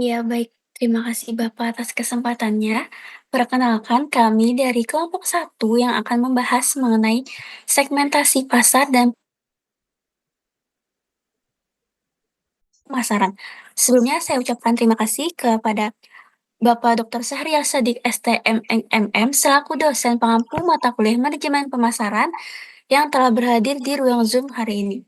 Ya, baik. Terima kasih Bapak atas kesempatannya. Perkenalkan, kami dari kelompok satu yang akan membahas mengenai segmentasi pasar dan pemasaran. Sebelumnya, saya ucapkan terima kasih kepada Bapak Dr. Syahrial Sadiq STMMM selaku dosen pengampu mata kuliah manajemen pemasaran yang telah berhadir di ruang Zoom hari ini.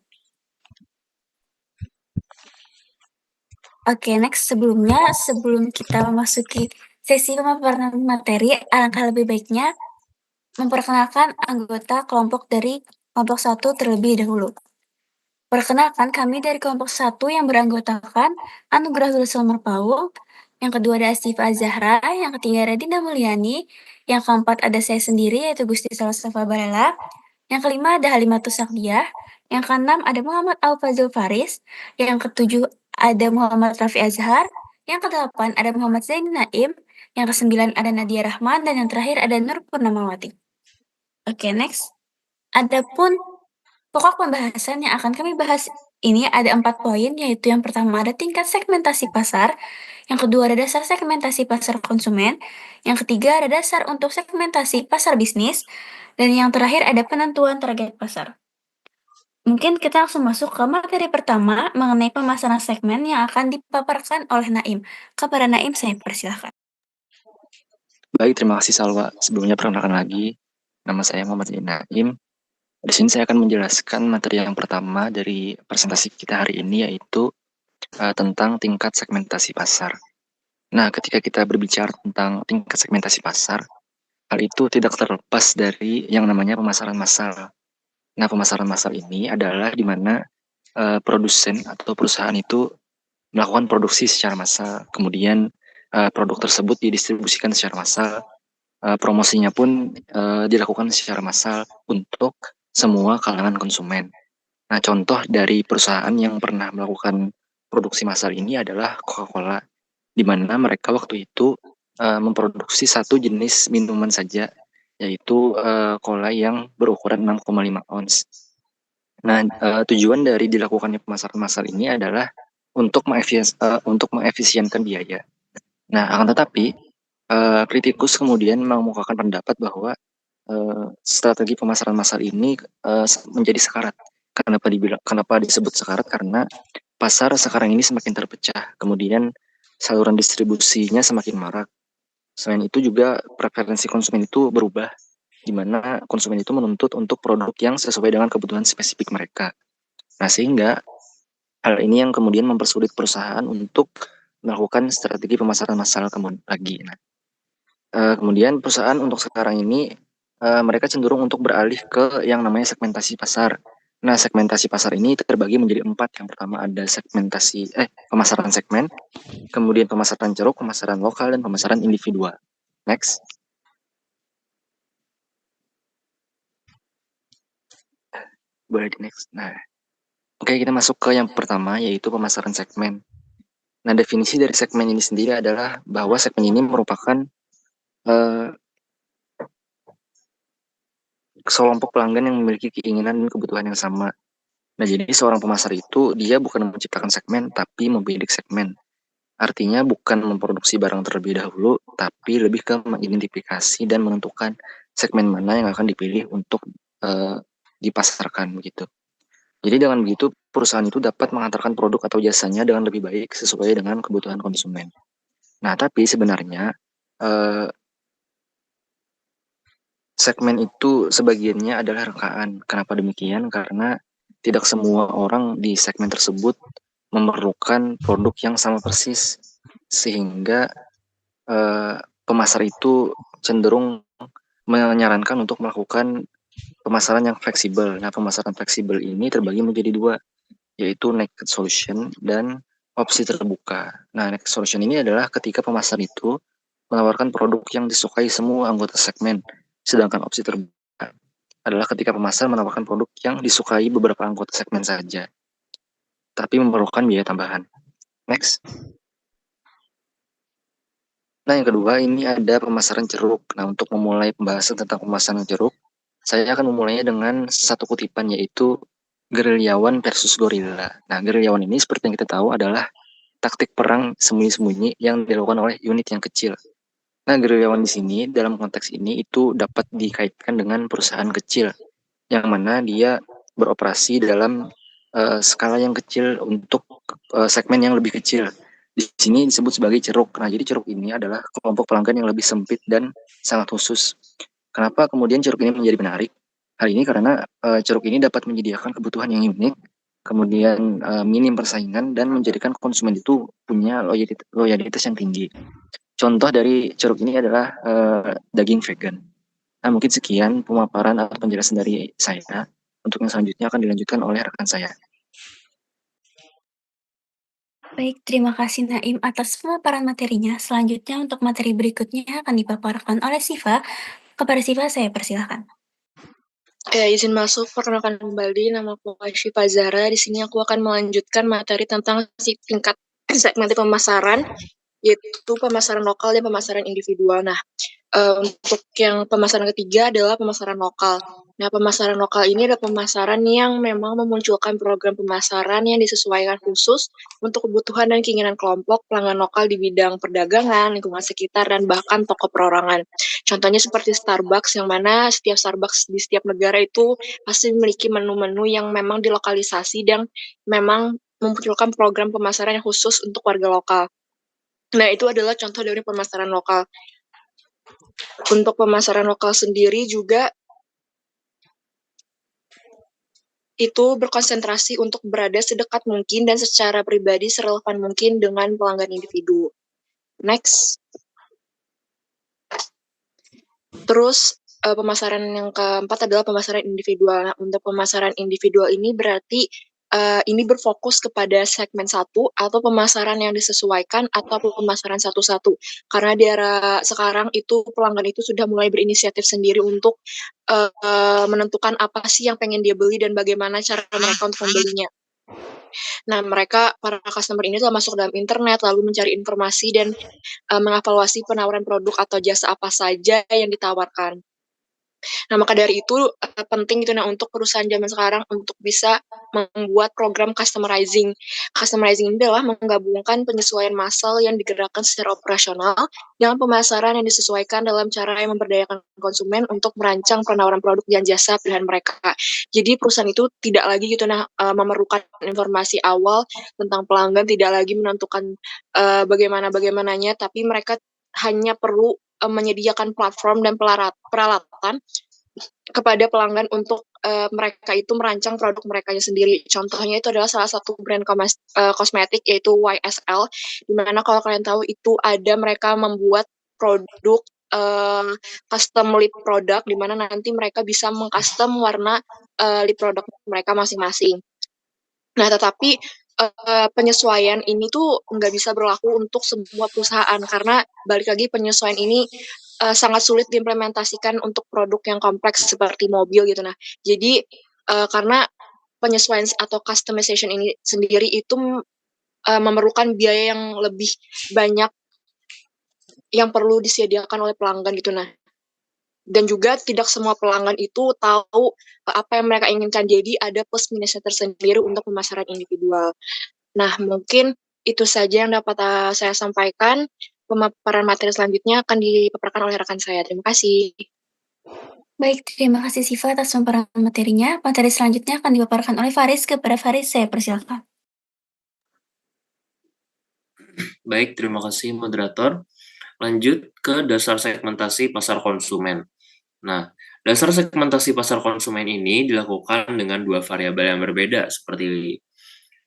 Oke, next. Sebelum kita memasuki sesi pemaparan materi, alangkah lebih baiknya memperkenalkan anggota kelompok dari kelompok satu terlebih dahulu. Perkenalkan, kami dari kelompok satu yang beranggotakan Anugrah Zulsumar Paul, yang kedua ada Asyifa Zahra, yang ketiga ada Dinda Mulyani, yang keempat ada saya sendiri yaitu Gusti Salasafa Barela, yang kelima ada Halimatus Sakdiah, yang keenam ada Muhammad Al-Fazil Faris, yang ketujuh ada Muhammad Rafi Azhar, yang kedelapan ada Muhammad Zaini Naim, yang kesembilan ada Nadia Rahman, dan yang terakhir ada Nur Purnamawati. Oke, next. Adapun pokok pembahasan yang akan kami bahas ini ada 4 poin, yaitu yang pertama ada tingkat segmentasi pasar, yang kedua ada dasar segmentasi pasar konsumen, yang ketiga ada dasar untuk segmentasi pasar bisnis, dan yang terakhir ada penentuan target pasar. Mungkin kita langsung masuk ke materi pertama mengenai pemasaran segmen yang akan dipaparkan oleh Naim. Kepada Naim, saya persilahkan. Baik, terima kasih Salwa. Sebelumnya perkenalkan lagi, nama saya Muhammad Naim. Di sini saya akan menjelaskan materi yang pertama dari presentasi kita hari ini, yaitu tentang tingkat segmentasi pasar. Nah, ketika kita berbicara tentang tingkat segmentasi pasar, hal itu tidak terlepas dari yang namanya pemasaran massal. Nah, pemasaran massal ini adalah di mana produsen atau perusahaan itu melakukan produksi secara massal, kemudian produk tersebut didistribusikan secara massal. Promosinya pun dilakukan secara massal untuk semua kalangan konsumen. Nah, contoh dari perusahaan yang pernah melakukan produksi massal ini adalah Coca-Cola, di mana mereka waktu itu memproduksi satu jenis minuman saja, yaitu cola yang berukuran 6,5 ons. Nah, tujuan dari dilakukannya pemasaran massal ini adalah untuk mengefisienkan biaya. Nah, akan tetapi kritikus kemudian mengemukakan pendapat bahwa strategi pemasaran massal ini menjadi sekarat. Kenapa disebut sekarat? Karena pasar sekarang ini semakin terpecah, kemudian saluran distribusinya semakin marak. Selain itu juga preferensi konsumen itu berubah, di mana konsumen itu menuntut untuk produk yang sesuai dengan kebutuhan spesifik mereka. Nah, sehingga hal ini yang kemudian mempersulit perusahaan untuk melakukan strategi pemasaran massal lagi. Nah, kemudian perusahaan untuk sekarang ini mereka cenderung untuk beralih ke yang namanya segmentasi pasar. Nah, segmentasi pasar ini terbagi menjadi 4. Yang pertama ada pemasaran segmen, kemudian pemasaran ceruk, pemasaran lokal, dan pemasaran individual. Next. Boleh di next. Nah, oke, kita masuk ke yang pertama, yaitu pemasaran segmen. Nah, definisi dari segmen ini sendiri adalah bahwa segmen ini merupakan kelompok pelanggan yang memiliki keinginan dan kebutuhan yang sama. Nah, jadi seorang pemasar itu dia bukan menciptakan segmen, tapi membidik segmen. Artinya bukan memproduksi barang terlebih dahulu, tapi lebih ke mengidentifikasi dan menentukan segmen mana yang akan dipilih untuk dipasarkan begitu. Jadi dengan begitu perusahaan itu dapat mengantarkan produk atau jasanya dengan lebih baik sesuai dengan kebutuhan konsumen. Nah, tapi sebenarnya segmen itu sebagiannya adalah rekaan. Kenapa demikian? Karena tidak semua orang di segmen tersebut memerlukan produk yang sama persis, sehingga pemasar itu cenderung menyarankan untuk melakukan pemasaran yang fleksibel. Nah, pemasaran fleksibel ini terbagi menjadi 2, yaitu naked solution dan opsi terbuka. Nah, naked solution ini adalah ketika pemasar itu menawarkan produk yang disukai semua anggota segmen, sedangkan opsi terbuka adalah ketika pemasar menawarkan produk yang disukai beberapa anggota segmen saja, tapi memerlukan biaya tambahan. Next. Nah, yang kedua ini ada pemasaran ceruk. Nah, untuk memulai pembahasan tentang pemasaran ceruk, saya akan memulainya dengan satu kutipan, yaitu gerilyawan versus gorila. Nah, gerilyawan ini seperti yang kita tahu adalah taktik perang sembunyi-sembunyi yang dilakukan oleh unit yang kecil. Nah, gerilyawan di sini dalam konteks ini itu dapat dikaitkan dengan perusahaan kecil yang mana dia beroperasi dalam skala yang kecil untuk segmen yang lebih kecil. Di sini disebut sebagai ceruk. Nah, jadi ceruk ini adalah kelompok pelanggan yang lebih sempit dan sangat khusus. Kenapa kemudian ceruk ini menjadi menarik? Hal ini karena ceruk ini dapat menyediakan kebutuhan yang unik, kemudian minim persaingan dan menjadikan konsumen itu punya loyalitas yang tinggi. Contoh dari ceruk ini adalah daging vegan. Nah, mungkin sekian pemaparan atau penjelasan dari saya. Untuk yang selanjutnya akan dilanjutkan oleh rekan saya. Baik, terima kasih Naim atas pemaparan materinya. Selanjutnya untuk materi berikutnya akan dipaparkan oleh Siva. Kepada Siva saya persilahkan. Ya, izin masuk, perkenalkan kembali, nama aku Syifa Zara. Di sini aku akan melanjutkan materi tentang tingkat segmen pemasaran, yaitu pemasaran lokal dan pemasaran individual. Nah, untuk yang pemasaran ketiga adalah pemasaran lokal. Nah, pemasaran lokal ini adalah pemasaran yang memang memunculkan program pemasaran yang disesuaikan khusus untuk kebutuhan dan keinginan kelompok pelanggan lokal di bidang perdagangan, lingkungan sekitar, dan bahkan toko perorangan. Contohnya seperti Starbucks, yang mana setiap Starbucks di setiap negara itu pasti memiliki menu-menu yang memang dilokalisasi dan memang memunculkan program pemasaran yang khusus untuk warga lokal. Nah, itu adalah contoh dari pemasaran lokal. Untuk pemasaran lokal sendiri juga itu berkonsentrasi untuk berada sedekat mungkin dan secara pribadi serelevan mungkin dengan pelanggan individu. Next. Terus pemasaran yang keempat adalah pemasaran individual. Nah, untuk pemasaran individual ini berarti ini berfokus kepada segmen satu atau pemasaran yang disesuaikan atau pemasaran satu-satu. Karena di era sekarang itu pelanggan itu sudah mulai berinisiatif sendiri untuk menentukan apa sih yang pengen dia beli dan bagaimana cara mereka untuk membelinya. Nah, mereka, para customer ini telah masuk dalam internet, lalu mencari informasi dan mengevaluasi penawaran produk atau jasa apa saja yang ditawarkan. Nah, maka dari itu penting gitu untuk perusahaan zaman sekarang untuk bisa membuat program customizing. Customizing ini adalah menggabungkan penyesuaian massal yang digerakkan secara operasional dengan pemasaran yang disesuaikan dalam cara yang memberdayakan konsumen untuk merancang penawaran produk dan jasa pilihan mereka. Jadi perusahaan itu tidak lagi gitu memerlukan informasi awal tentang pelanggan, tidak lagi menentukan bagaimananya, tapi mereka hanya perlu menyediakan platform dan peralatan kepada pelanggan untuk mereka itu merancang produk mereka sendiri. Contohnya itu adalah salah satu brand kosmetik yaitu YSL, di mana kalau kalian tahu itu ada mereka membuat produk custom lip product, di mana nanti mereka bisa mengcustom warna lip produk mereka masing-masing. Nah, tetapi penyesuaian ini tuh nggak bisa berlaku untuk semua perusahaan karena balik lagi penyesuaian ini sangat sulit diimplementasikan untuk produk yang kompleks seperti mobil gitu. Nah, jadi karena penyesuaian atau customization ini sendiri itu memerlukan biaya yang lebih banyak yang perlu disediakan oleh pelanggan gitu. Nah, dan juga tidak semua pelanggan itu tahu apa yang mereka inginkan. Jadi ada plus minusnya tersendiri untuk pemasaran individual. Nah, mungkin itu saja yang dapat saya sampaikan. Pemaparan materi selanjutnya akan dipaparkan oleh rekan saya. Terima kasih. Baik, terima kasih Siva atas pemaparan materinya. Materi selanjutnya akan dipaparkan oleh Faris. Kepada Faris saya persilahkan. Baik, terima kasih moderator. Lanjut ke dasar segmentasi pasar konsumen. Nah, dasar segmentasi pasar konsumen ini dilakukan dengan dua variabel yang berbeda, seperti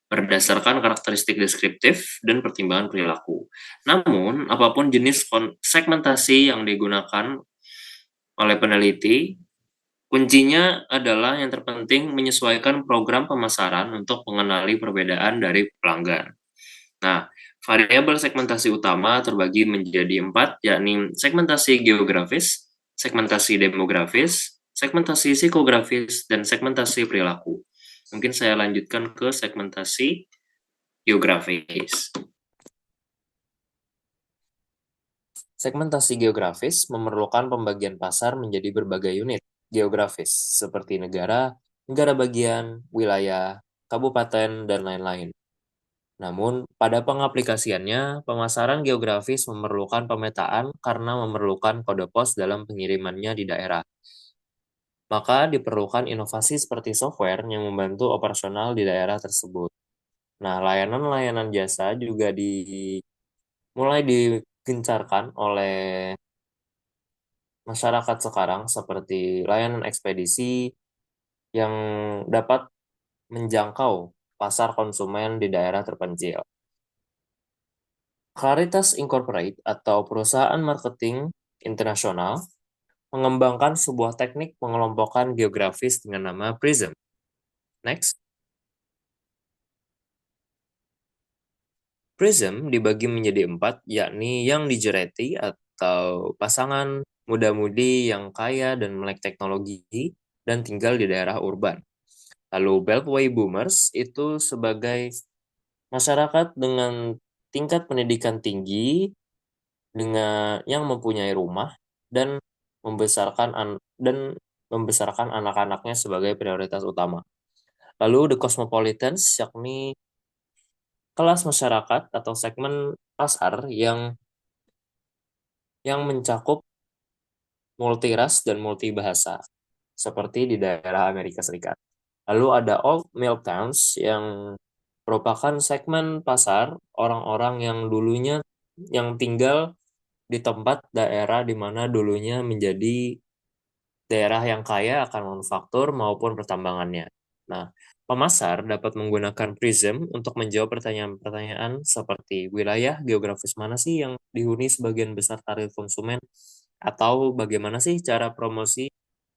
berdasarkan karakteristik deskriptif dan pertimbangan perilaku. Namun, apapun jenis segmentasi yang digunakan oleh peneliti, kuncinya adalah yang terpenting menyesuaikan program pemasaran untuk mengenali perbedaan dari pelanggan. Nah, variabel segmentasi utama terbagi menjadi 4, yakni segmentasi geografis, segmentasi demografis, segmentasi psikografis, dan segmentasi perilaku. Mungkin saya lanjutkan ke segmentasi geografis. Segmentasi geografis memerlukan pembagian pasar menjadi berbagai unit geografis, seperti negara, negara bagian, wilayah, kabupaten, dan lain-lain. Namun, pada pengaplikasiannya, pemasaran geografis memerlukan pemetaan karena memerlukan kode pos dalam pengirimannya di daerah. Maka diperlukan inovasi seperti software yang membantu operasional di daerah tersebut. Nah, layanan-layanan jasa juga mulai digencarkan oleh masyarakat sekarang seperti layanan ekspedisi yang dapat menjangkau pasar konsumen di daerah terpencil. Claritas Incorporate atau perusahaan marketing internasional mengembangkan sebuah teknik pengelompokan geografis dengan nama PRISM. Next. PRISM dibagi menjadi 4, yakni yang dijereti atau pasangan muda-mudi yang kaya dan melek teknologi dan tinggal di daerah urban. Lalu Beltway Boomers itu sebagai masyarakat dengan tingkat pendidikan tinggi dengan yang mempunyai rumah dan membesarkan anak-anaknya sebagai prioritas utama. Lalu The Cosmopolitans yakni kelas masyarakat atau segmen pasar yang mencakup multiras dan multibahasa seperti di daerah Amerika Serikat. Lalu ada Old Mill Towns yang merupakan segmen pasar orang-orang yang dulunya yang tinggal di tempat daerah di mana dulunya menjadi daerah yang kaya akan manufaktur maupun pertambangannya. Nah, pemasar dapat menggunakan Prism untuk menjawab pertanyaan-pertanyaan seperti wilayah geografis mana sih yang dihuni sebagian besar target konsumen, atau bagaimana sih cara promosi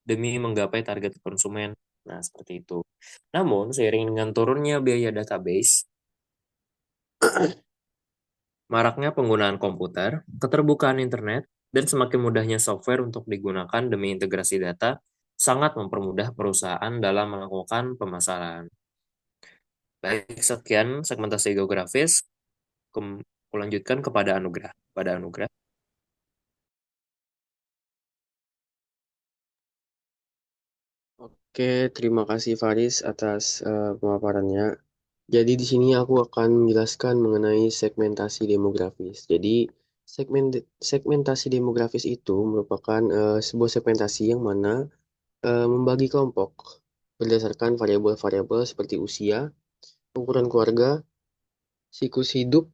demi menggapai target konsumen. Nah, seperti itu. Namun, seiring dengan turunnya biaya database, maraknya penggunaan komputer, keterbukaan internet, dan semakin mudahnya software untuk digunakan demi integrasi data sangat mempermudah perusahaan dalam melakukan pemasaran. Baik, sekian segmentasi geografis. Aku lanjutkan kepada Anugrah. Oke, terima kasih Faris atas pemaparannya. Jadi di sini aku akan menjelaskan mengenai segmentasi demografis. Jadi segmentasi demografis itu merupakan sebuah segmentasi yang mana membagi kelompok berdasarkan variabel-variabel seperti usia, ukuran keluarga, siklus hidup,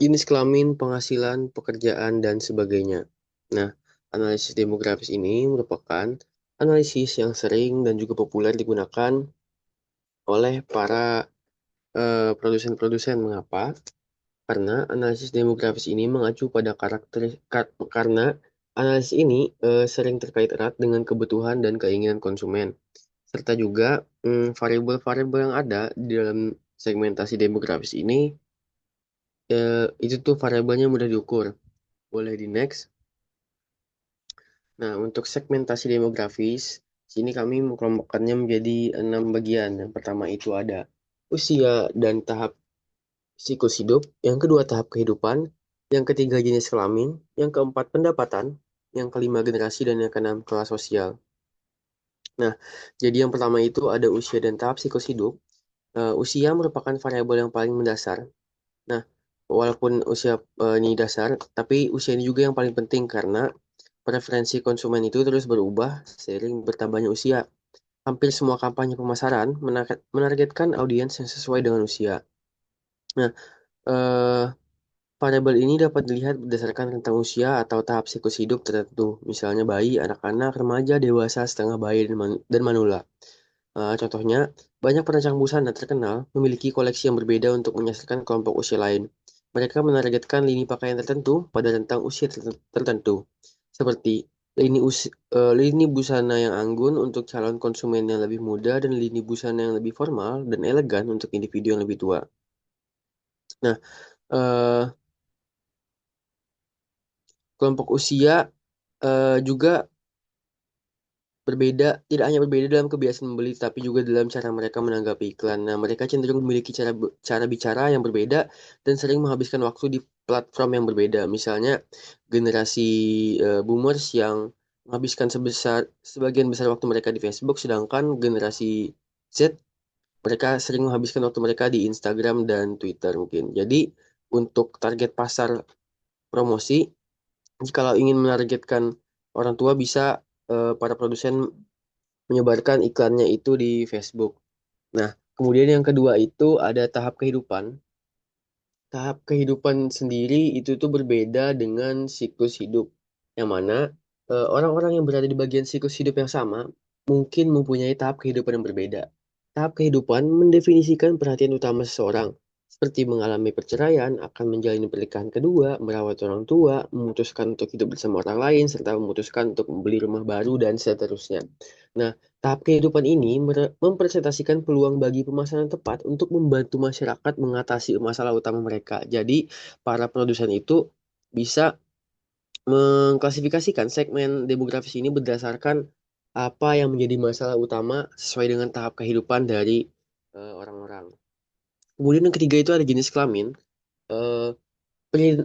jenis kelamin, penghasilan, pekerjaan, dan sebagainya. Nah, analisis demografis ini merupakan analisis yang sering dan juga populer digunakan oleh para produsen-produsen. Mengapa? Karena analisis demografis ini mengacu pada karena analisis ini sering terkait erat dengan kebutuhan dan keinginan konsumen, serta juga variabel-variabel yang ada di dalam segmentasi demografis ini itu tuh variabelnya mudah diukur. Boleh di next. Nah, untuk segmentasi demografis, sini kami mengelompokkannya menjadi 6 bagian. Yang pertama itu ada usia dan tahap siklus hidup, yang kedua tahap kehidupan, yang ketiga jenis kelamin, yang keempat pendapatan, yang kelima generasi, dan yang keenam kelas sosial. Nah, jadi yang pertama itu ada usia dan tahap siklus hidup. Usia merupakan variabel yang paling mendasar. Nah, walaupun usia ini dasar, tapi usia ini juga yang paling penting karena preferensi konsumen itu terus berubah seiring bertambahnya usia. Hampir semua kampanye pemasaran menargetkan audiens yang sesuai dengan usia. Nah, eh, variabel ini dapat dilihat berdasarkan rentang usia atau tahap siklus hidup tertentu, misalnya bayi, anak-anak, remaja, dewasa, setengah bayi, dan manula. Contohnya, banyak perancang busana terkenal memiliki koleksi yang berbeda untuk menyasarkan kelompok usia lain. Mereka menargetkan lini pakaian tertentu pada rentang usia tertentu, seperti lini busana yang anggun untuk calon konsumen yang lebih muda dan lini busana yang lebih formal dan elegan untuk individu yang lebih tua. Nah, eh, kelompok usia juga berbeda, tidak hanya berbeda dalam kebiasaan membeli, tapi juga dalam cara mereka menanggapi iklan. Nah, mereka cenderung memiliki cara bicara yang berbeda dan sering menghabiskan waktu di platform yang berbeda. Misalnya, generasi boomers yang menghabiskan sebagian besar waktu mereka di Facebook, sedangkan generasi Z mereka sering menghabiskan waktu mereka di Instagram dan Twitter mungkin. Jadi untuk target pasar promosi, kalau ingin menargetkan orang tua bisa para produsen menyebarkan iklannya itu di Facebook. Nah, kemudian yang kedua itu ada tahap kehidupan. Tahap kehidupan sendiri itu tuh berbeda dengan siklus hidup. Yang mana orang-orang yang berada di bagian siklus hidup yang sama mungkin mempunyai tahap kehidupan yang berbeda. Tahap kehidupan mendefinisikan perhatian utama seseorang, seperti mengalami perceraian, akan menjalani pernikahan kedua, merawat orang tua, memutuskan untuk hidup bersama orang lain, serta memutuskan untuk membeli rumah baru, dan seterusnya. Nah, tahap kehidupan ini mempresentasikan peluang bagi pemasaran tepat untuk membantu masyarakat mengatasi masalah utama mereka. Jadi, para produsen itu bisa mengklasifikasikan segmen demografis ini berdasarkan apa yang menjadi masalah utama sesuai dengan tahap kehidupan dari orang-orang. Kemudian yang ketiga itu ada jenis kelamin. Eh, pri-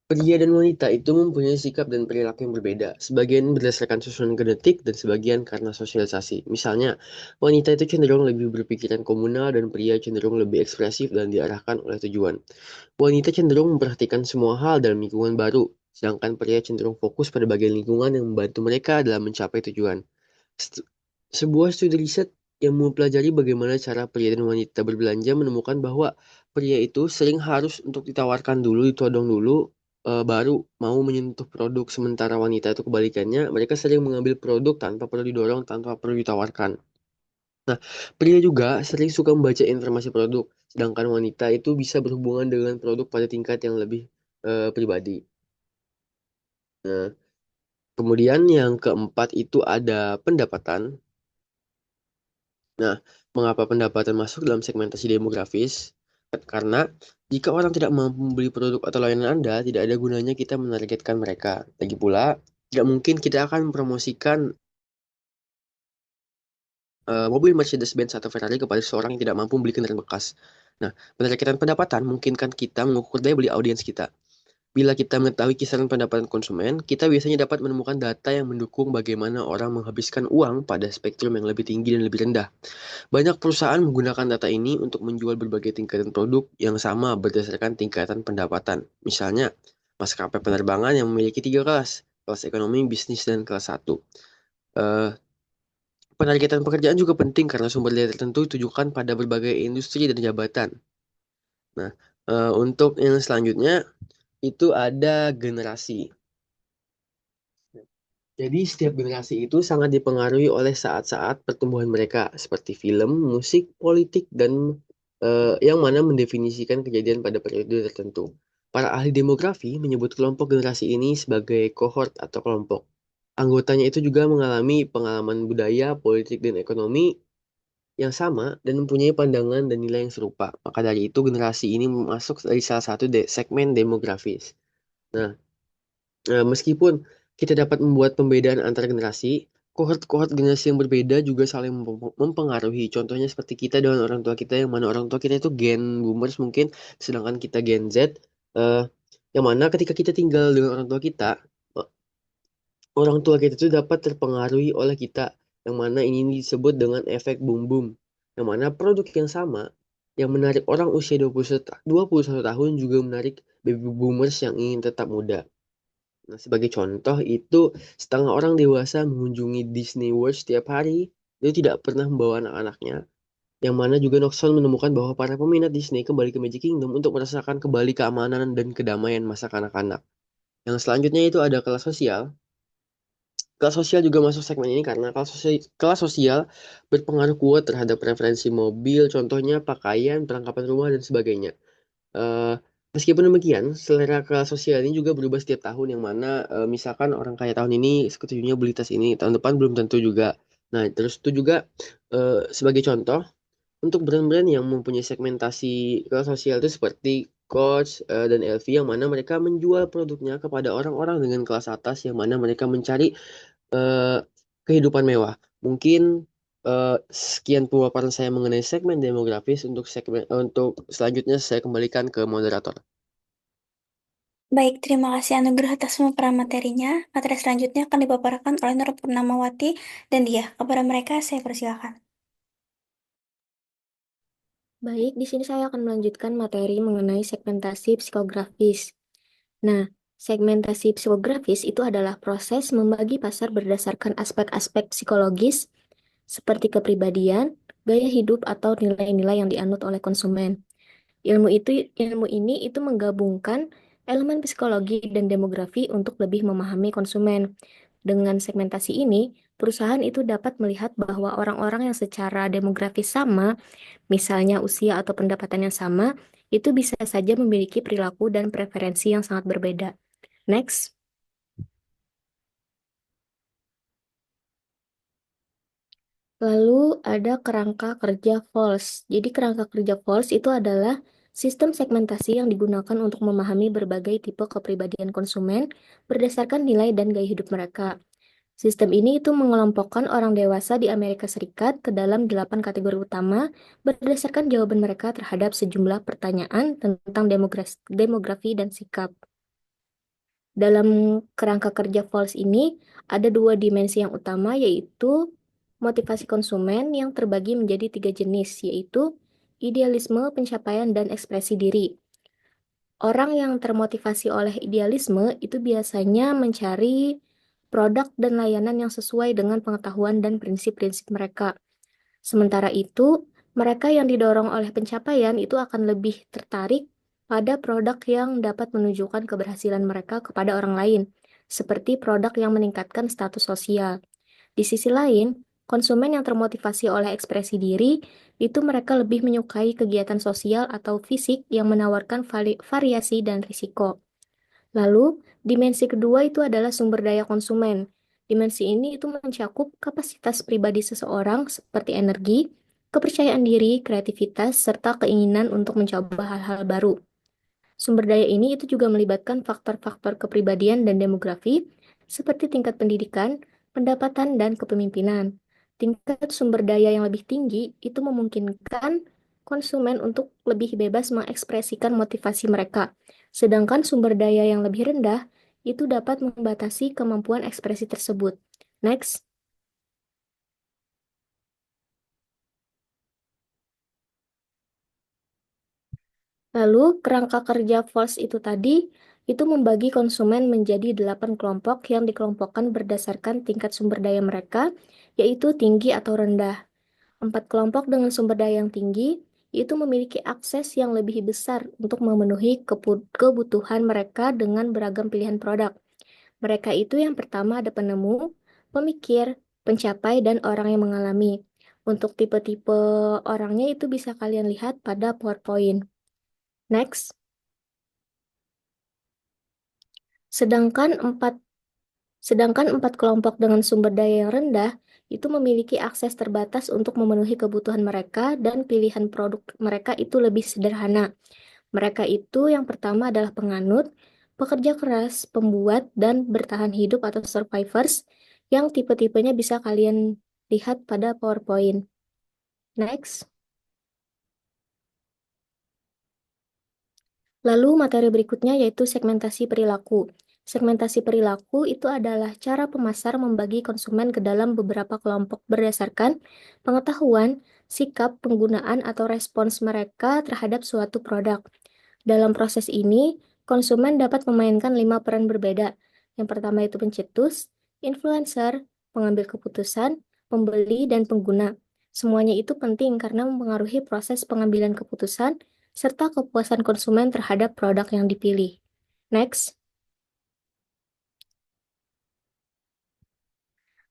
Pria dan wanita itu mempunyai sikap dan perilaku yang berbeda. Sebagian berdasarkan susunan genetik dan sebagian karena sosialisasi. Misalnya, wanita itu cenderung lebih berpikiran komunal dan pria cenderung lebih ekspresif dan diarahkan oleh tujuan. Wanita cenderung memperhatikan semua hal dalam lingkungan baru, sedangkan pria cenderung fokus pada bagian lingkungan yang membantu mereka dalam mencapai tujuan. St- Sebuah studi riset yang mempelajari bagaimana cara pria dan wanita berbelanja menemukan bahwa pria itu sering harus untuk ditawarkan dulu, ditodong dulu, baru mau menyentuh produk. Sementara wanita itu kebalikannya, mereka sering mengambil produk tanpa perlu didorong, tanpa perlu ditawarkan. Nah, pria juga sering suka membaca informasi produk, sedangkan wanita itu bisa berhubungan dengan produk pada tingkat yang lebih pribadi. Nah, kemudian yang keempat itu ada pendapatan. Nah, mengapa pendapatan masuk dalam segmentasi demografis? Karena jika orang tidak mampu membeli produk atau layanan Anda, tidak ada gunanya kita menargetkan mereka. Lagi pula, tidak mungkin kita akan mempromosikan mobil Mercedes-Benz atau Ferrari kepada seseorang yang tidak mampu membeli kendaraan bekas. Nah, penargetan pendapatan memungkinkan kita mengukur daya beli audiens kita. Bila kita mengetahui kisaran pendapatan konsumen, kita biasanya dapat menemukan data yang mendukung bagaimana orang menghabiskan uang pada spektrum yang lebih tinggi dan lebih rendah. Banyak perusahaan menggunakan data ini untuk menjual berbagai tingkatan produk yang sama berdasarkan tingkatan pendapatan. Misalnya, maskapai penerbangan yang memiliki tiga kelas, kelas ekonomi, bisnis, dan kelas satu. Eh, Penargetan pekerjaan juga penting karena sumber daya tertentu ditujukan pada berbagai industri dan jabatan. Nah, untuk yang selanjutnya itu ada generasi. Jadi setiap generasi itu sangat dipengaruhi oleh saat-saat pertumbuhan mereka, seperti film, musik, politik, dan yang mana mendefinisikan kejadian pada periode tertentu. Para ahli demografi menyebut kelompok generasi ini sebagai kohort atau kelompok. Anggotanya itu juga mengalami pengalaman budaya, politik, dan ekonomi yang sama dan mempunyai pandangan dan nilai yang serupa. Maka dari itu generasi ini masuk dari salah satu segmen demografis. Nah, meskipun kita dapat membuat pembedaan antar generasi, kohort-kohort generasi yang berbeda juga saling mempengaruhi. Contohnya seperti kita dengan orang tua kita, yang mana orang tua kita itu Gen Boomers mungkin, sedangkan kita Gen Z, eh, yang mana ketika kita tinggal dengan orang tua kita, eh, orang tua kita itu dapat terpengaruhi oleh kita, yang mana ini disebut dengan efek boom boom, yang mana produk yang sama yang menarik orang usia 21 tahun juga menarik baby boomers yang ingin tetap muda. Nah, sebagai contoh itu setengah orang dewasa mengunjungi Disney World setiap hari, dia tidak pernah membawa anak-anaknya. Yang mana juga Noxon menemukan bahwa para peminat Disney kembali ke Magic Kingdom untuk merasakan kembali keamanan dan kedamaian masa kanak-kanak. Yang selanjutnya itu ada kelas sosial. Kelas sosial juga masuk segmen ini karena kelas sosial berpengaruh kuat terhadap preferensi mobil, contohnya pakaian, perlengkapan rumah, dan sebagainya. Eh, Meskipun demikian, selera kelas sosial ini juga berubah setiap tahun, yang mana misalkan orang kaya tahun ini setujunya beli tas ini, tahun depan belum tentu juga. Nah, terus itu juga sebagai contoh, untuk brand-brand yang mempunyai segmentasi kelas sosial itu seperti Coach dan LV, yang mana mereka menjual produknya kepada orang-orang dengan kelas atas, yang mana mereka mencari eh, kehidupan mewah. Mungkin sekian pemaparan saya mengenai segmen demografis. Untuk selanjutnya saya kembalikan ke moderator. Baik, terima kasih Anugerah atas pemaparan materinya. Materi selanjutnya akan dipaparkan oleh Nur Purnamawati dan dia. Kepada mereka saya persilakan. Baik, di sini saya akan melanjutkan materi mengenai segmentasi psikografis. Nah, segmentasi psikografis itu adalah proses membagi pasar berdasarkan aspek-aspek psikologis seperti kepribadian, gaya hidup, atau nilai-nilai yang dianut oleh konsumen. Ilmu ini itu menggabungkan elemen psikologi dan demografi untuk lebih memahami konsumen. Dengan segmentasi ini, perusahaan itu dapat melihat bahwa orang-orang yang secara demografis sama, misalnya usia atau pendapatan yang sama, itu bisa saja memiliki perilaku dan preferensi yang sangat berbeda. Next. Lalu ada kerangka kerja false. Jadi kerangka kerja false itu adalah sistem segmentasi yang digunakan untuk memahami berbagai tipe kepribadian konsumen berdasarkan nilai dan gaya hidup mereka. Sistem ini itu mengelompokkan orang dewasa di Amerika Serikat ke dalam 8 kategori utama berdasarkan jawaban mereka terhadap sejumlah pertanyaan tentang demografi dan sikap. Dalam kerangka kerja false ini, ada dua dimensi yang utama, yaitu motivasi konsumen yang terbagi menjadi 3 jenis, yaitu idealisme, pencapaian, dan ekspresi diri. Orang yang termotivasi oleh idealisme itu biasanya mencari produk dan layanan yang sesuai dengan pengetahuan dan prinsip-prinsip mereka. Sementara itu, mereka yang didorong oleh pencapaian itu akan lebih tertarik pada produk yang dapat menunjukkan keberhasilan mereka kepada orang lain, seperti produk yang meningkatkan status sosial. Di sisi lain, konsumen yang termotivasi oleh ekspresi diri itu mereka lebih menyukai kegiatan sosial atau fisik yang menawarkan variasi dan risiko. Lalu, dimensi kedua itu adalah sumber daya konsumen. Dimensi ini itu mencakup kapasitas pribadi seseorang seperti energi, kepercayaan diri, kreativitas, serta keinginan untuk mencoba hal-hal baru. Sumber daya ini itu juga melibatkan faktor-faktor kepribadian dan demografi seperti tingkat pendidikan, pendapatan, dan kepemimpinan. Tingkat sumber daya yang lebih tinggi itu memungkinkan konsumen untuk lebih bebas mengekspresikan motivasi mereka. Sedangkan sumber daya yang lebih rendah itu dapat membatasi kemampuan ekspresi tersebut. Next. Lalu, kerangka kerja false itu tadi, itu membagi konsumen menjadi 8 kelompok yang dikelompokkan berdasarkan tingkat sumber daya mereka, yaitu tinggi atau rendah. 4 kelompok dengan sumber daya yang tinggi, itu memiliki akses yang lebih besar untuk memenuhi kebutuhan mereka dengan beragam pilihan produk. Mereka itu yang pertama ada penemu, pemikir, pencapai, dan orang yang mengalami. Untuk tipe-tipe orangnya itu bisa kalian lihat pada PowerPoint. Next. Sedangkan empat kelompok dengan sumber daya yang rendah itu memiliki akses terbatas untuk memenuhi kebutuhan mereka dan pilihan produk mereka itu lebih sederhana. Mereka itu yang pertama adalah penganut, pekerja keras, pembuat, dan bertahan hidup atau survivors yang tipe-tipenya bisa kalian lihat pada PowerPoint. Next. Lalu materi berikutnya yaitu segmentasi perilaku. Segmentasi perilaku itu adalah cara pemasar membagi konsumen ke dalam beberapa kelompok berdasarkan pengetahuan, sikap, penggunaan, atau respons mereka terhadap suatu produk. Dalam proses ini, konsumen dapat memainkan 5 peran berbeda. Yang pertama itu pencetus, influencer, pengambil keputusan, pembeli, dan pengguna. Semuanya itu penting karena mempengaruhi proses pengambilan keputusan serta kepuasan konsumen terhadap produk yang dipilih. Next.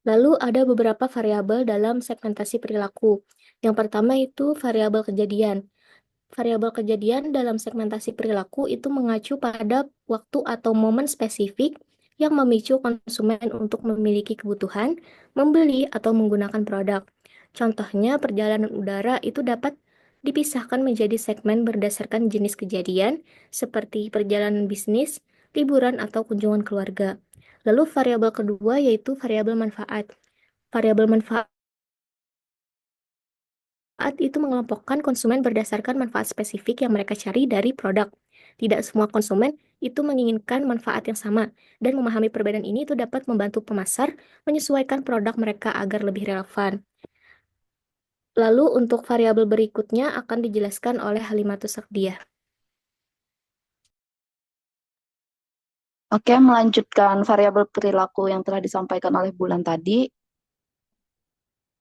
Lalu ada beberapa variabel dalam segmentasi perilaku. Yang pertama itu variabel kejadian. Variabel kejadian dalam segmentasi perilaku itu mengacu pada waktu atau momen spesifik yang memicu konsumen untuk memiliki kebutuhan, membeli, atau menggunakan produk. Contohnya, perjalanan udara itu dapat dipisahkan menjadi segmen berdasarkan jenis kejadian, seperti perjalanan bisnis, liburan, atau kunjungan keluarga. Lalu variabel kedua yaitu variabel manfaat. Variabel manfaat itu mengelompokkan konsumen berdasarkan manfaat spesifik yang mereka cari dari produk. Tidak semua konsumen itu menginginkan manfaat yang sama, dan memahami perbedaan ini itu dapat membantu pemasar menyesuaikan produk mereka agar lebih relevan. Lalu untuk variabel berikutnya akan dijelaskan oleh Halimatus Sakdiah. Oke, melanjutkan variabel perilaku yang telah disampaikan oleh Bulan tadi.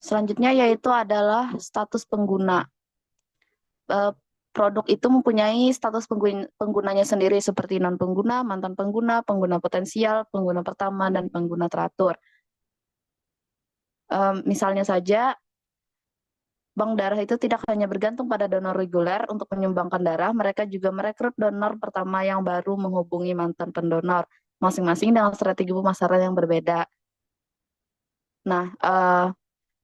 Selanjutnya yaitu adalah status pengguna. Produk itu mempunyai status penggunanya sendiri seperti non-pengguna, mantan pengguna, pengguna potensial, pengguna pertama, dan pengguna teratur. Misalnya saja, bank darah itu tidak hanya bergantung pada donor reguler untuk menyumbangkan darah, mereka juga merekrut donor pertama yang baru menghubungi mantan pendonor, masing-masing dengan strategi pemasaran yang berbeda. Nah,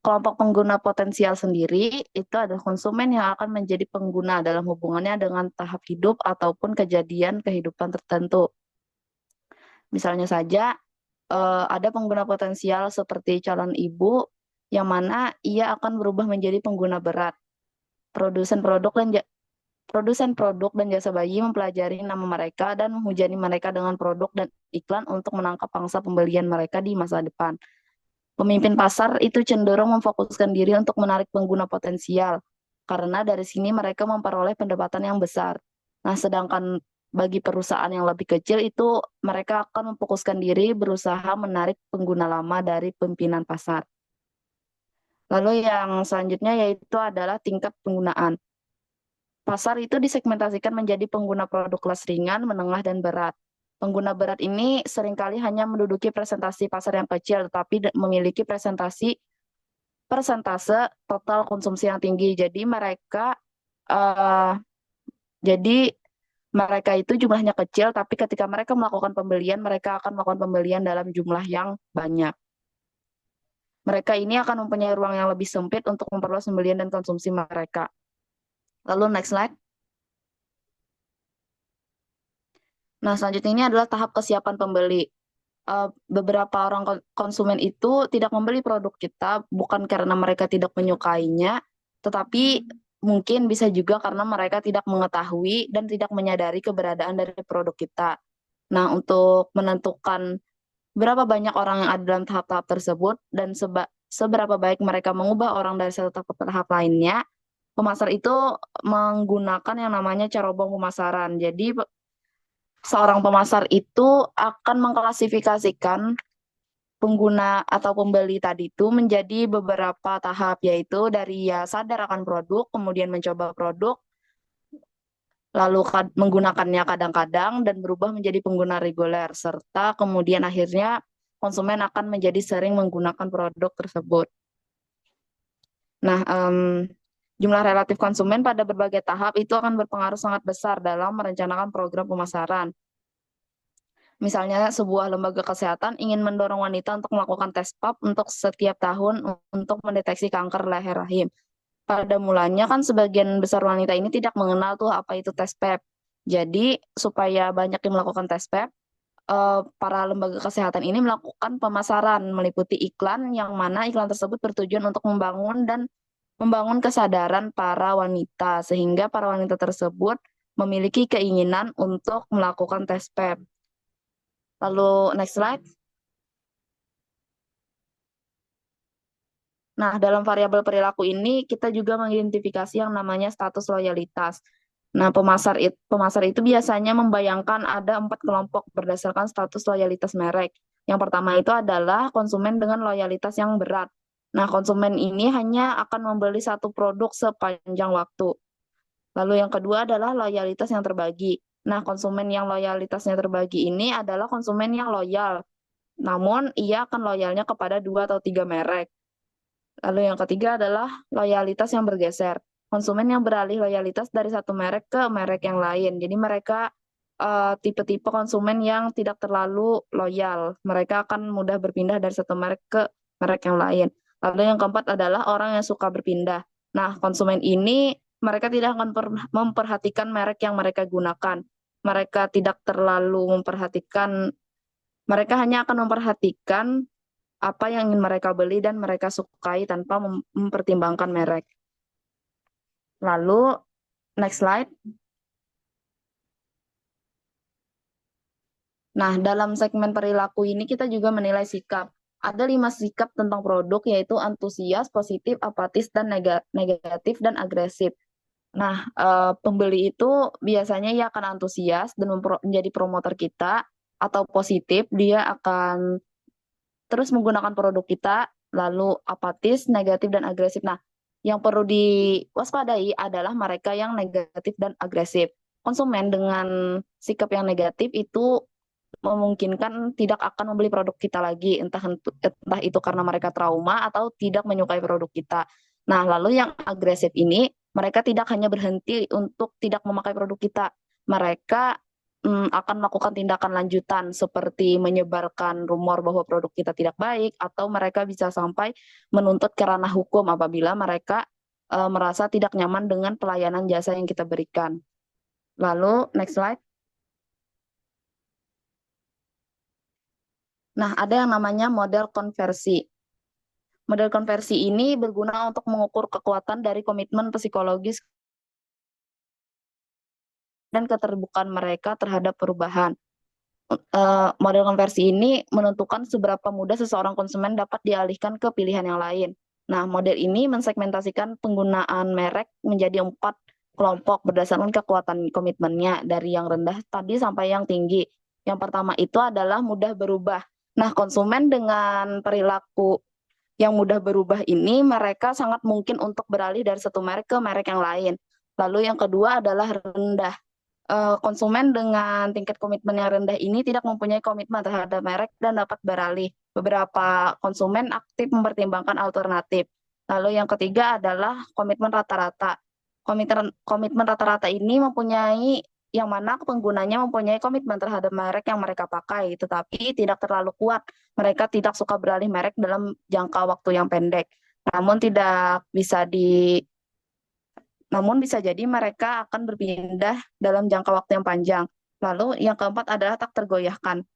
kelompok pengguna potensial sendiri itu adalah konsumen yang akan menjadi pengguna dalam hubungannya dengan tahap hidup ataupun kejadian kehidupan tertentu. Misalnya saja, ada pengguna potensial seperti calon ibu, yang mana ia akan berubah menjadi pengguna berat. Produsen produk dan jasa bayi mempelajari nama mereka dan menghujani mereka dengan produk dan iklan untuk menangkap pangsa pembelian mereka di masa depan. Pemimpin pasar itu cenderung memfokuskan diri untuk menarik pengguna potensial, karena dari sini mereka memperoleh pendapatan yang besar. Nah, sedangkan bagi perusahaan yang lebih kecil itu mereka akan memfokuskan diri berusaha menarik pengguna lama dari pimpinan pasar. Lalu yang selanjutnya yaitu adalah tingkat penggunaan. Pasar itu disegmentasikan menjadi pengguna produk kelas ringan, menengah, dan berat. Pengguna berat ini seringkali hanya menduduki presentasi pasar yang kecil, tetapi memiliki persentase total konsumsi yang tinggi. Jadi mereka itu jumlahnya kecil, tapi ketika mereka melakukan pembelian, mereka akan melakukan pembelian dalam jumlah yang banyak. Mereka ini akan mempunyai ruang yang lebih sempit untuk memperluas pembelian dan konsumsi mereka. Lalu next slide. Nah, selanjutnya ini adalah tahap kesiapan pembeli. Beberapa orang konsumen itu tidak membeli produk kita bukan karena mereka tidak menyukainya, tetapi mungkin bisa juga karena mereka tidak mengetahui dan tidak menyadari keberadaan dari produk kita. Nah, untuk menentukan berapa banyak orang yang ada dalam tahap-tahap tersebut dan seberapa baik mereka mengubah orang dari satu tahap ke tahap lainnya, pemasar itu menggunakan yang namanya cerobong pemasaran. Jadi, seorang pemasar itu akan mengklasifikasikan pengguna atau pembeli tadi itu menjadi beberapa tahap, yaitu dari ya sadar akan produk, kemudian mencoba produk, lalu menggunakannya kadang-kadang dan berubah menjadi pengguna reguler, serta kemudian akhirnya konsumen akan menjadi sering menggunakan produk tersebut. Nah, jumlah relatif konsumen pada berbagai tahap itu akan berpengaruh sangat besar dalam merencanakan program pemasaran. Misalnya sebuah lembaga kesehatan ingin mendorong wanita untuk melakukan tes pap untuk setiap tahun untuk mendeteksi kanker leher rahim. Pada mulanya kan sebagian besar wanita ini tidak mengenal tuh apa itu tes pap. Jadi supaya banyak yang melakukan tes pap, para lembaga kesehatan ini melakukan pemasaran meliputi iklan yang mana iklan tersebut bertujuan untuk membangun kesadaran para wanita sehingga para wanita tersebut memiliki keinginan untuk melakukan tes pap. Lalu next slide. Nah, dalam variabel perilaku ini kita juga mengidentifikasi yang namanya status loyalitas. Nah, pemasar itu biasanya membayangkan ada 4 kelompok berdasarkan status loyalitas merek. Yang pertama itu adalah konsumen dengan loyalitas yang berat. Nah, konsumen ini hanya akan membeli satu produk sepanjang waktu. Lalu yang kedua adalah loyalitas yang terbagi. Nah, konsumen yang loyalitasnya terbagi ini adalah konsumen yang loyal, namun ia akan loyalnya kepada 2 atau 3 merek. Lalu yang ketiga adalah loyalitas yang bergeser. Konsumen yang beralih loyalitas dari satu merek ke merek yang lain. Jadi mereka tipe-tipe konsumen yang tidak terlalu loyal. Mereka akan mudah berpindah dari satu merek ke merek yang lain. Lalu yang keempat adalah orang yang suka berpindah. Nah, konsumen ini mereka tidak akan memperhatikan merek yang mereka gunakan. Mereka tidak terlalu memperhatikan, mereka hanya akan memperhatikan apa yang ingin mereka beli dan mereka sukai tanpa mempertimbangkan merek. Lalu, next slide. Nah, dalam segmen perilaku ini kita juga menilai sikap. ada 5 sikap tentang produk, yaitu antusias, positif, apatis, dan negatif, dan agresif. Nah, pembeli itu biasanya ia akan antusias dan menjadi promotor kita, atau positif, dia akan terus menggunakan produk kita, lalu apatis, negatif, dan agresif. Nah, yang perlu diwaspadai adalah mereka yang negatif dan agresif. Konsumen dengan sikap yang negatif itu memungkinkan tidak akan membeli produk kita lagi, entah itu karena mereka trauma atau tidak menyukai produk kita. Nah, lalu yang agresif ini, mereka tidak hanya berhenti untuk tidak memakai produk kita, mereka akan melakukan tindakan lanjutan seperti menyebarkan rumor bahwa produk kita tidak baik, atau mereka bisa sampai menuntut ke ranah hukum apabila mereka merasa tidak nyaman dengan pelayanan jasa yang kita berikan. Lalu, next slide. Nah, ada yang namanya model konversi. Model konversi ini berguna untuk mengukur kekuatan dari komitmen psikologis dan keterbukaan mereka terhadap perubahan. Model konversi ini menentukan seberapa mudah seseorang konsumen dapat dialihkan ke pilihan yang lain. Nah, model ini mensegmentasikan penggunaan merek menjadi 4 kelompok berdasarkan kekuatan komitmennya, dari yang rendah tadi sampai yang tinggi. Yang pertama itu adalah mudah berubah. Nah, konsumen dengan perilaku yang mudah berubah ini, mereka sangat mungkin untuk beralih dari satu merek ke merek yang lain. Lalu yang kedua adalah rendah. Konsumen dengan tingkat komitmen yang rendah ini tidak mempunyai komitmen terhadap merek dan dapat beralih. Beberapa konsumen aktif mempertimbangkan alternatif. Lalu yang ketiga adalah komitmen rata-rata. Komitmen rata-rata ini mempunyai yang mana penggunanya mempunyai komitmen terhadap merek yang mereka pakai, tetapi tidak terlalu kuat. Mereka tidak suka beralih merek dalam jangka waktu yang pendek. Namun bisa jadi mereka akan berpindah dalam jangka waktu yang panjang. Lalu yang keempat adalah tak tergoyahkan.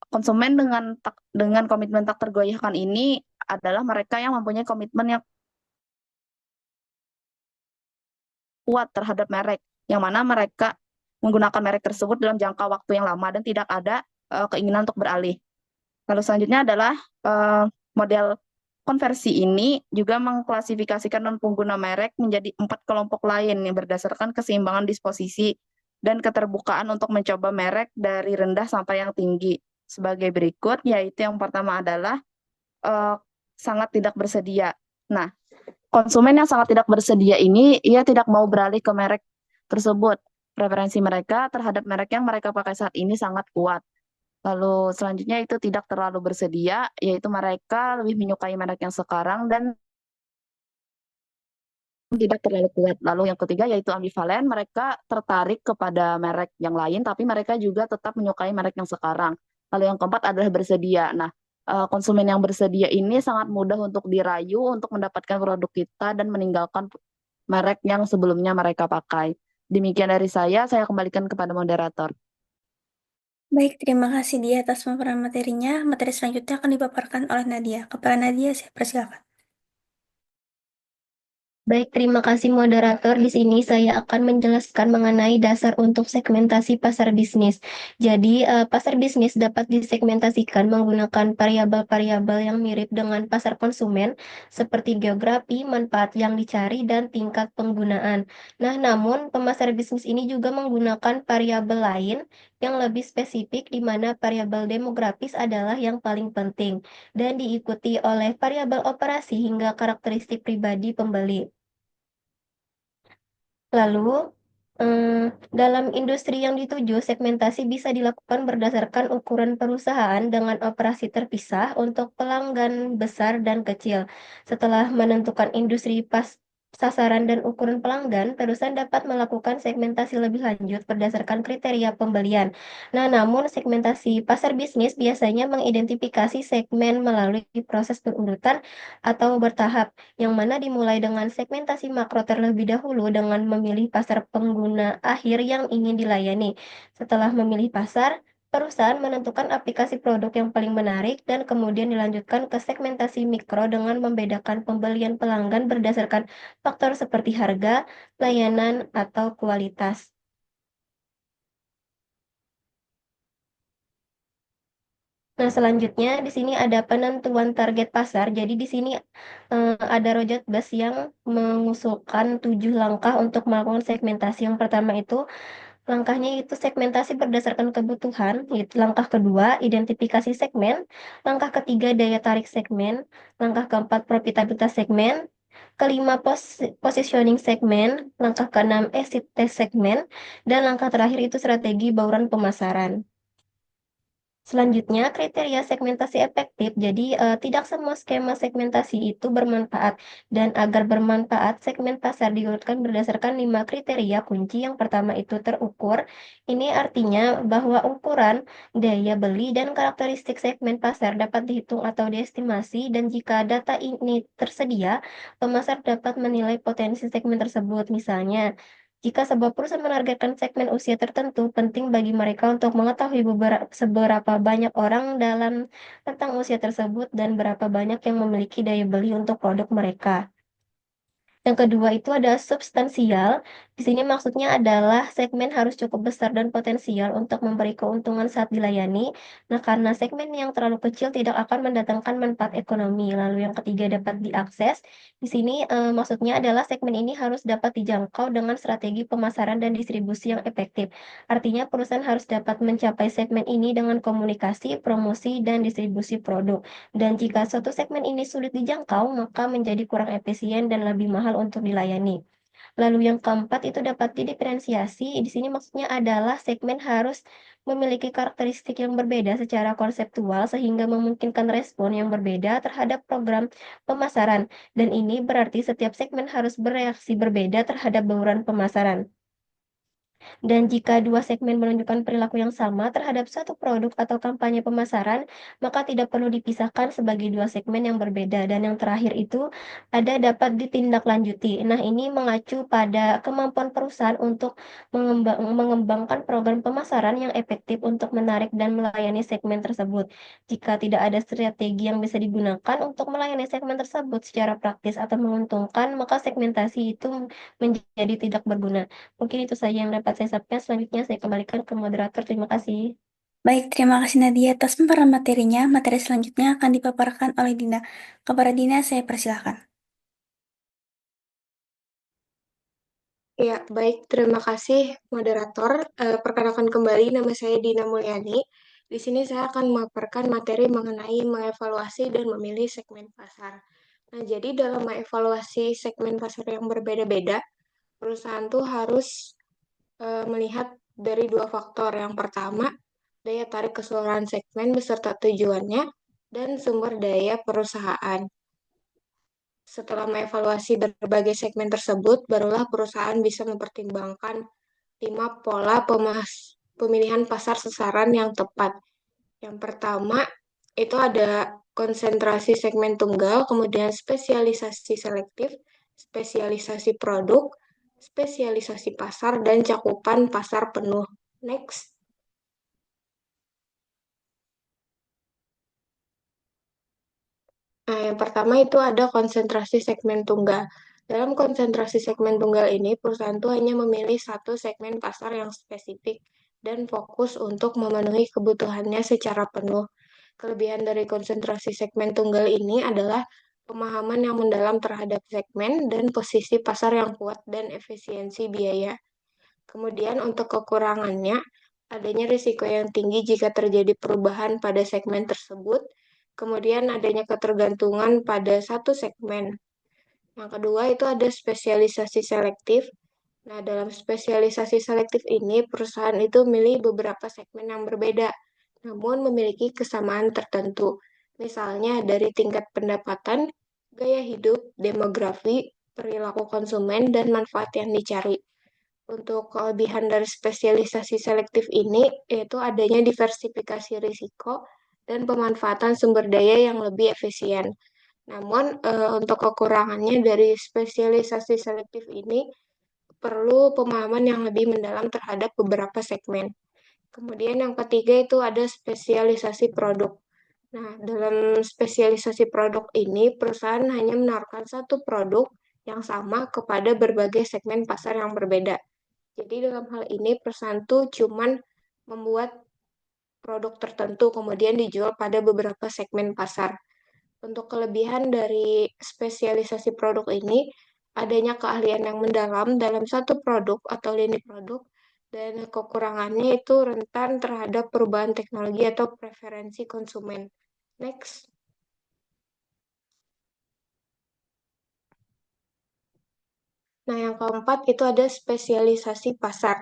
Konsumen dengan komitmen tak tergoyahkan ini adalah mereka yang mempunyai komitmen yang kuat terhadap merek, yang mana mereka menggunakan merek tersebut dalam jangka waktu yang lama dan tidak ada keinginan untuk beralih. Lalu selanjutnya adalah model konversi ini juga mengklasifikasikan non-pengguna merek menjadi 4 kelompok lain yang berdasarkan keseimbangan disposisi dan keterbukaan untuk mencoba merek dari rendah sampai yang tinggi. Sebagai berikut, yaitu yang pertama adalah sangat tidak bersedia. Nah, konsumen yang sangat tidak bersedia ini, ia tidak mau beralih ke merek tersebut. Preferensi mereka terhadap merek yang mereka pakai saat ini sangat kuat. Lalu selanjutnya itu tidak terlalu bersedia, yaitu mereka lebih menyukai merek yang sekarang dan tidak terlalu kuat. Lalu yang ketiga yaitu ambivalen, mereka tertarik kepada merek yang lain, tapi mereka juga tetap menyukai merek yang sekarang. Lalu yang keempat adalah bersedia. Nah, konsumen yang bersedia ini sangat mudah untuk dirayu untuk mendapatkan produk kita dan meninggalkan merek yang sebelumnya mereka pakai. Demikian dari saya kembalikan kepada moderator. Baik, terima kasih Dia atas pemaparan materinya. Materi selanjutnya akan dipaparkan oleh Nadia. Kepada Nadia, saya persilakan. Baik, terima kasih moderator. Di sini saya akan menjelaskan mengenai dasar untuk segmentasi pasar bisnis. Jadi, pasar bisnis dapat disegmentasikan menggunakan variabel-variabel yang mirip dengan pasar konsumen, seperti geografi, manfaat yang dicari, dan tingkat penggunaan. Nah, namun pemasar bisnis ini juga menggunakan variabel lain yang lebih spesifik, di mana variabel demografis adalah yang paling penting, dan diikuti oleh variabel operasi hingga karakteristik pribadi pembeli. Lalu, dalam industri yang dituju, segmentasi bisa dilakukan berdasarkan ukuran perusahaan dengan operasi terpisah untuk pelanggan besar dan kecil. Setelah menentukan industri sasaran dan ukuran pelanggan, perusahaan dapat melakukan segmentasi lebih lanjut berdasarkan kriteria pembelian. Nah, namun segmentasi pasar bisnis biasanya mengidentifikasi segmen melalui proses berurutan atau bertahap, yang mana dimulai dengan segmentasi makro terlebih dahulu dengan memilih pasar pengguna akhir yang ingin dilayani. Setelah memilih pasar, perusahaan menentukan aplikasi produk yang paling menarik dan kemudian dilanjutkan ke segmentasi mikro dengan membedakan pembelian pelanggan berdasarkan faktor seperti harga, layanan, atau kualitas. Nah, selanjutnya di sini ada penentuan target pasar. Jadi di sini ada Rojat Bas yang mengusulkan 7 langkah untuk melakukan segmentasi. Yang pertama itu langkahnya itu segmentasi berdasarkan kebutuhan. Langkah kedua, identifikasi segmen. Langkah ketiga, daya tarik segmen. Langkah keempat, profitabilitas segmen. Kelima, positioning segmen. Langkah keenam, exit test segmen. Dan langkah terakhir itu strategi bauran pemasaran. Selanjutnya, kriteria segmentasi efektif. Jadi, tidak semua skema segmentasi itu bermanfaat. Dan agar bermanfaat, segmen pasar diurutkan berdasarkan 5 kriteria kunci. Yang pertama itu terukur. Ini artinya bahwa ukuran, daya beli, dan karakteristik segmen pasar dapat dihitung atau diestimasi. Dan jika data ini tersedia, pemasar dapat menilai potensi segmen tersebut. Misalnya, jika sebuah perusahaan menargetkan segmen usia tertentu, penting bagi mereka untuk mengetahui seberapa banyak orang dalam tentang usia tersebut dan berapa banyak yang memiliki daya beli untuk produk mereka. Yang kedua itu ada substansial. Di sini maksudnya adalah segmen harus cukup besar dan potensial untuk memberi keuntungan saat dilayani. Nah, karena segmen yang terlalu kecil tidak akan mendatangkan manfaat ekonomi. Lalu yang ketiga dapat diakses. Di sini maksudnya adalah segmen ini harus dapat dijangkau dengan strategi pemasaran dan distribusi yang efektif. Artinya perusahaan harus dapat mencapai segmen ini dengan komunikasi, promosi, dan distribusi produk. Dan jika suatu segmen ini sulit dijangkau, maka menjadi kurang efisien dan lebih mahal untuk dilayani. Lalu yang keempat itu dapat didiferensiasi. Di sini maksudnya adalah segmen harus memiliki karakteristik yang berbeda secara konseptual sehingga memungkinkan respon yang berbeda terhadap program pemasaran. Dan ini berarti setiap segmen harus bereaksi berbeda terhadap bauran pemasaran. Dan jika dua segmen menunjukkan perilaku yang sama terhadap satu produk atau kampanye pemasaran, maka tidak perlu dipisahkan sebagai dua segmen yang berbeda. Dan yang terakhir itu ada dapat ditindaklanjuti. Nah, ini mengacu pada kemampuan perusahaan untuk mengembangkan program pemasaran yang efektif untuk menarik dan melayani segmen tersebut. Jika tidak ada strategi yang bisa digunakan untuk melayani segmen tersebut secara praktis atau menguntungkan, maka segmentasi itu menjadi tidak berguna. Mungkin itu saja yang dapat saya sampaikan. Selanjutnya saya kembalikan ke moderator. Terima kasih. Baik, terima kasih Nadia atas pemaparan materinya. Materi selanjutnya akan dipaparkan oleh Dina. Kepada Dina, saya persilahkan. Ya, baik. Terima kasih, moderator. Perkenalkan kembali, nama saya Dina Mulyani. Di sini saya akan memaparkan materi mengenai mengevaluasi dan memilih segmen pasar. Nah, jadi dalam mengevaluasi segmen pasar yang berbeda-beda, perusahaan tuh harus melihat dari dua faktor. Yang pertama, daya tarik keseluruhan segmen beserta tujuannya, dan sumber daya perusahaan. Setelah mengevaluasi berbagai segmen tersebut, barulah perusahaan bisa mempertimbangkan 5 pola pemilihan pasar sasaran yang tepat. Yang pertama, itu ada konsentrasi segmen tunggal, kemudian spesialisasi selektif, spesialisasi produk, spesialisasi pasar, dan cakupan pasar penuh. Next. Nah, yang pertama itu ada konsentrasi segmen tunggal. Dalam konsentrasi segmen tunggal ini, perusahaan itu hanya memilih satu segmen pasar yang spesifik dan fokus untuk memenuhi kebutuhannya secara penuh. Kelebihan dari konsentrasi segmen tunggal ini adalah pemahaman yang mendalam terhadap segmen dan posisi pasar yang kuat dan efisiensi biaya. Kemudian untuk kekurangannya, adanya risiko yang tinggi jika terjadi perubahan pada segmen tersebut, kemudian adanya ketergantungan pada satu segmen. Yang kedua itu ada spesialisasi selektif. Nah, dalam spesialisasi selektif ini, perusahaan itu memilih beberapa segmen yang berbeda, namun memiliki kesamaan tertentu. Misalnya dari tingkat pendapatan, gaya hidup, demografi, perilaku konsumen, dan manfaat yang dicari. Untuk kelebihan dari spesialisasi selektif ini, yaitu adanya diversifikasi risiko dan pemanfaatan sumber daya yang lebih efisien. Namun, untuk kekurangannya dari spesialisasi selektif ini, perlu pemahaman yang lebih mendalam terhadap beberapa segmen. Kemudian yang ketiga itu ada spesialisasi produk. Nah, dalam spesialisasi produk ini, perusahaan hanya menawarkan satu produk yang sama kepada berbagai segmen pasar yang berbeda. Jadi dalam hal ini perusahaan tuh cuman membuat produk tertentu kemudian dijual pada beberapa segmen pasar. Untuk kelebihan dari spesialisasi produk ini, adanya keahlian yang mendalam dalam satu produk atau lini produk, dan kekurangannya itu rentan terhadap perubahan teknologi atau preferensi konsumen. Next. Nah, yang keempat itu ada spesialisasi pasar.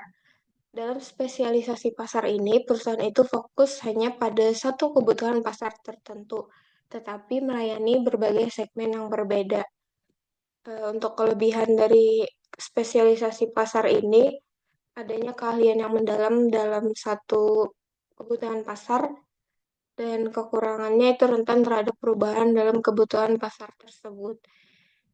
Dalam spesialisasi pasar ini, perusahaan itu fokus hanya pada satu kebutuhan pasar tertentu, tetapi melayani berbagai segmen yang berbeda. Untuk kelebihan dari spesialisasi pasar ini, adanya keahlian yang mendalam dalam satu kebutuhan pasar, dan kekurangannya itu rentan terhadap perubahan dalam kebutuhan pasar tersebut.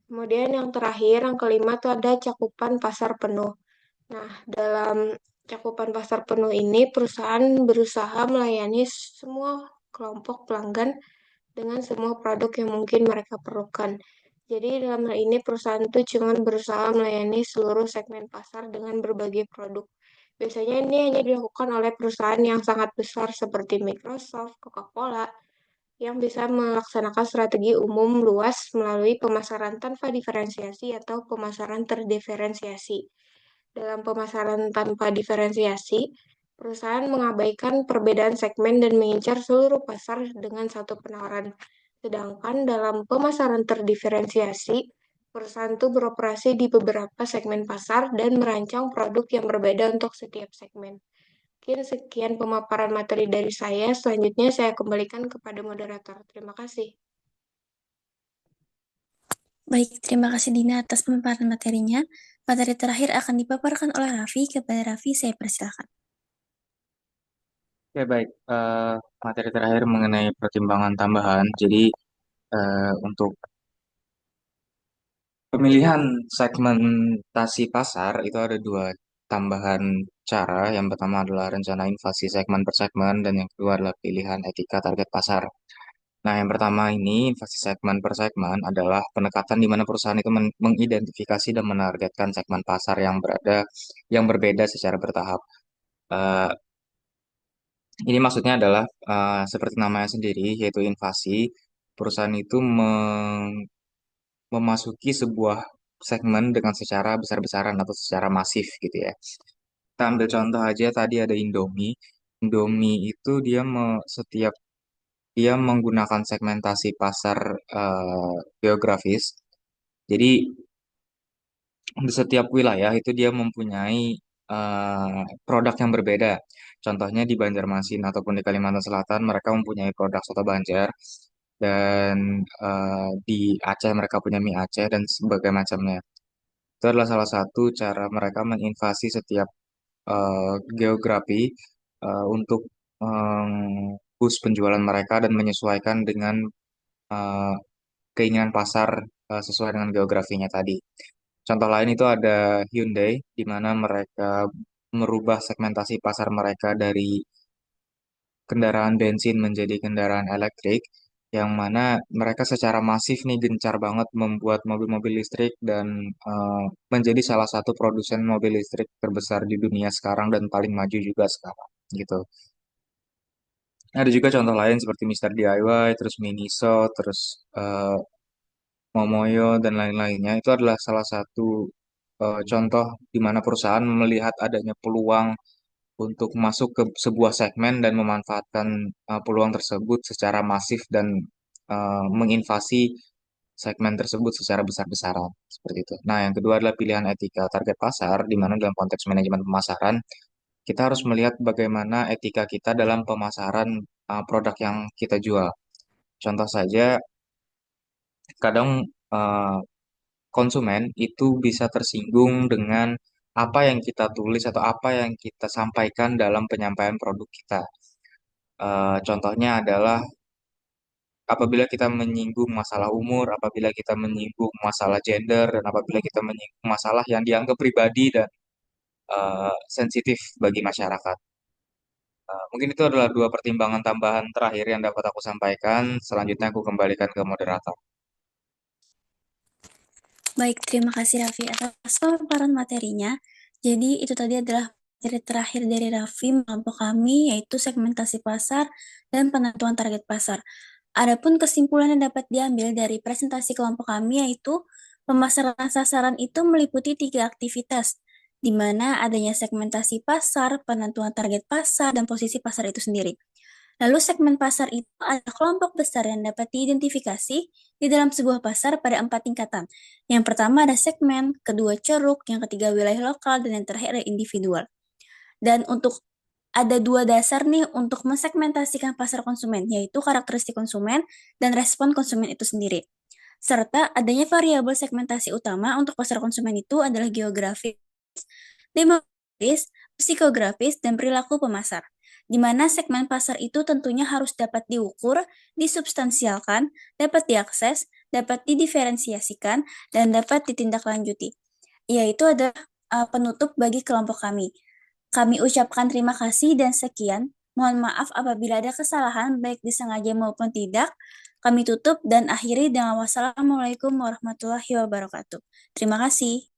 Kemudian yang terakhir, yang kelima itu ada cakupan pasar penuh. Nah, dalam cakupan pasar penuh ini, perusahaan berusaha melayani semua kelompok pelanggan dengan semua produk yang mungkin mereka perlukan. Jadi dalam hal ini perusahaan itu cuma berusaha melayani seluruh segmen pasar dengan berbagai produk. Biasanya ini hanya dilakukan oleh perusahaan yang sangat besar seperti Microsoft, Coca-Cola, yang bisa melaksanakan strategi umum luas melalui pemasaran tanpa diferensiasi atau pemasaran terdiferensiasi. Dalam pemasaran tanpa diferensiasi, perusahaan mengabaikan perbedaan segmen dan mengincar seluruh pasar dengan satu penawaran. Sedangkan dalam pemasaran terdiferensiasi, perusahaan itu beroperasi di beberapa segmen pasar dan merancang produk yang berbeda untuk setiap segmen. Mungkin sekian pemaparan materi dari saya. Selanjutnya saya kembalikan kepada moderator. Terima kasih. Baik, terima kasih Dina atas pemaparan materinya. Materi terakhir akan dipaparkan oleh Raffi. Kepada Raffi, saya persilakan. Oke, baik. Materi terakhir mengenai pertimbangan tambahan. Jadi, untuk pemilihan segmentasi pasar itu ada dua tambahan cara. Yang pertama adalah rencana invasi segmen per segmen, dan yang kedua adalah pilihan etika target pasar. Nah, yang pertama ini, invasi segmen per segmen adalah pendekatan di mana perusahaan itu mengidentifikasi dan menargetkan segmen pasar yang berbeda secara bertahap. Eh, Ini maksudnya adalah seperti namanya sendiri, yaitu invasi. Perusahaan itu memasuki sebuah segmen dengan secara besar-besaran atau secara masif gitu ya. Kita ambil contoh aja, tadi ada Indomie. Indomie itu setiap dia menggunakan segmentasi pasar geografis. Jadi di setiap wilayah itu dia mempunyai produk yang berbeda. Contohnya di Banjarmasin ataupun di Kalimantan Selatan mereka mempunyai produk soto Banjar, dan di Aceh mereka punya mie Aceh dan sebagainya macamnya. Itu adalah salah satu cara mereka menginvasi setiap geografi untuk boost penjualan mereka dan menyesuaikan dengan eh, keinginan pasar sesuai dengan geografinya tadi. Contoh lain itu ada Hyundai, di mana mereka merubah segmentasi pasar mereka dari kendaraan bensin menjadi kendaraan elektrik, yang mana mereka secara masif nih gencar banget membuat mobil-mobil listrik dan menjadi salah satu produsen mobil listrik terbesar di dunia sekarang dan paling maju juga sekarang gitu. Ada juga contoh lain seperti Mister DIY, terus Miniso, terus Momoyo dan lain-lainnya. Itu adalah salah satu contoh di mana perusahaan melihat adanya peluang untuk masuk ke sebuah segmen dan memanfaatkan peluang tersebut secara masif dan menginvasi segmen tersebut secara besar-besaran seperti itu. Nah, yang kedua adalah pilihan etika target pasar, di mana dalam konteks manajemen pemasaran kita harus melihat bagaimana etika kita dalam pemasaran produk yang kita jual. Contoh saja, kadang uh, konsumen itu bisa tersinggung dengan apa yang kita tulis atau apa yang kita sampaikan dalam penyampaian produk kita. Contohnya adalah apabila kita menyinggung masalah umur, apabila kita menyinggung masalah gender, dan apabila kita menyinggung masalah yang dianggap pribadi dan sensitif bagi masyarakat. Mungkin itu adalah dua pertimbangan tambahan terakhir yang dapat aku sampaikan. Selanjutnya aku kembalikan ke moderator. Baik, terima kasih Raffi atas pemaparan materinya. Jadi itu tadi adalah materi terakhir dari Raffi kelompok kami yaitu segmentasi pasar dan penentuan target pasar. Adapun kesimpulan yang dapat diambil dari presentasi kelompok kami yaitu pemasaran sasaran itu meliputi 3 aktivitas, di mana adanya segmentasi pasar, penentuan target pasar, dan posisi pasar itu sendiri. Lalu segmen pasar itu ada kelompok besar yang dapat diidentifikasi di dalam sebuah pasar pada 4 tingkatan. Yang pertama ada segmen, kedua ceruk, yang ketiga wilayah lokal, dan yang terakhir ada individual. Dan untuk ada 2 dasar nih untuk mensegmentasikan pasar konsumen, yaitu karakteristik konsumen dan respon konsumen itu sendiri. Serta adanya variabel segmentasi utama untuk pasar konsumen itu adalah geografis, demografis, psikografis, dan perilaku pemasar, di mana segmen pasar itu tentunya harus dapat diukur, disubstansialkan, dapat diakses, dapat didiferensiasikan, dan dapat ditindaklanjuti. Yaitu adalah penutup bagi kelompok kami. Kami ucapkan terima kasih dan sekian. Mohon maaf apabila ada kesalahan baik disengaja maupun tidak. Kami tutup dan akhiri dengan wassalamualaikum warahmatullahi wabarakatuh. Terima kasih.